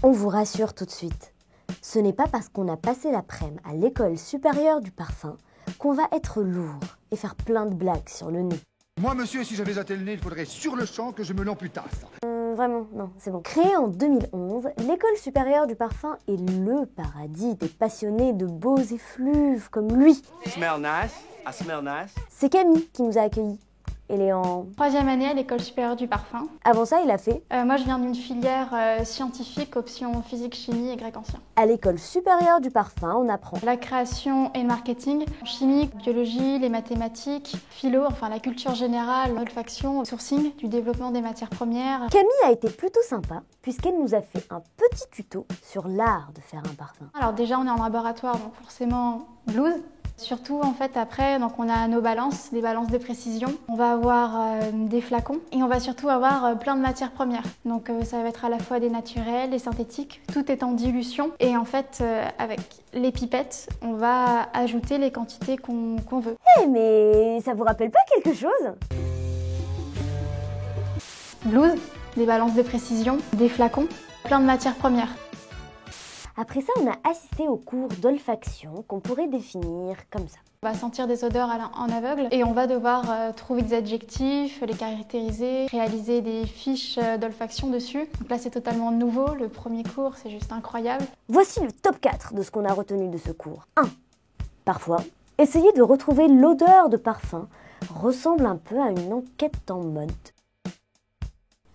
On vous rassure tout de suite. Ce n'est pas parce qu'on a passé l'après-midi à l'école supérieure du parfum qu'on va être lourd et faire plein de blagues sur le nez. Moi, monsieur, si j'avais atteint le nez, il faudrait sur le champ que je me l'amputasse. Vraiment, non, c'est bon. Créée en 2011, l'école supérieure du parfum est le paradis des passionnés de beaux effluves comme lui. Smell nice. I smell nice. C'est Camille qui nous a accueillis. Elle est en 3e année à l'école supérieure du parfum. Avant ça, il a fait Moi, je viens d'une filière scientifique, option physique, chimie et grec ancien. à l'école supérieure du parfum, on apprend La création et le marketing, chimie, biologie, les mathématiques, philo, enfin la culture générale, l'olfaction, sourcing, du développement des matières premières. Camille a été plutôt sympa puisqu'elle nous a fait un petit tuto sur l'art de faire un parfum. Alors déjà, on est en laboratoire, donc forcément blouse. Surtout en fait après, donc on a nos balances, des balances de précision. On va avoir des flacons et on va surtout avoir plein de matières premières. Donc ça va être à la fois des naturels, des synthétiques, tout est en dilution. Et en fait avec les pipettes, on va ajouter les quantités qu'on veut. Eh mais ça vous rappelle pas quelque chose? Blouse, des balances de précision, des flacons, plein de matières premières. Après ça, on a assisté au cours d'olfaction qu'on pourrait définir comme ça. On va sentir des odeurs en aveugle et on va devoir trouver des adjectifs, les caractériser, réaliser des fiches d'olfaction dessus. Donc là, c'est totalement nouveau. Le premier cours, c'est juste incroyable. Voici le top 4 de ce qu'on a retenu de ce cours. 1. Parfois, essayer de retrouver l'odeur de parfum ressemble un peu à une enquête en mode.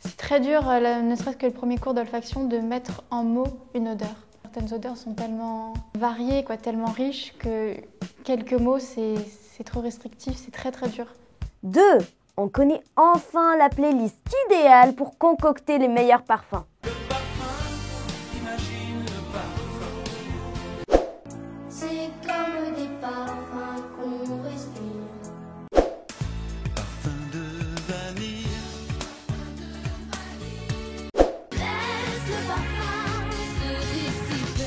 C'est très dur, ne serait-ce que le premier cours d'olfaction, de mettre en mots une odeur. Certaines odeurs sont tellement variées, tellement riches que quelques mots, c'est trop restrictif, c'est très très dur. 2. On connaît enfin la playlist idéale pour concocter les meilleurs parfums. Le parfum, imagine le parfum. C'est comme des parfums qu'on respire. Parfum de vanille. Laisse le parfum se dissiper.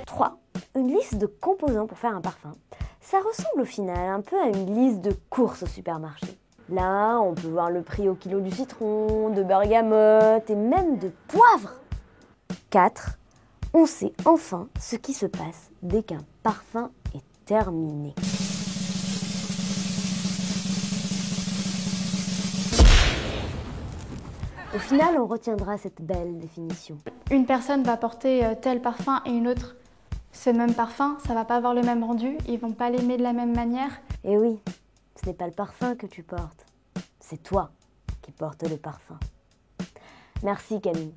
3. Une liste de composants pour faire un parfum. Ça ressemble au final un peu à une liste de courses au supermarché. Là, on peut voir le prix au kilo du citron, de bergamote et même de poivre. 4. On sait enfin ce qui se passe dès qu'un parfum est terminé. Au final, on retiendra cette belle définition. Une personne va porter tel parfum et une autre ce même parfum, ça va pas avoir le même rendu, ils vont pas l'aimer de la même manière. Et oui, ce n'est pas le parfum que tu portes, c'est toi qui portes le parfum. Merci Camille.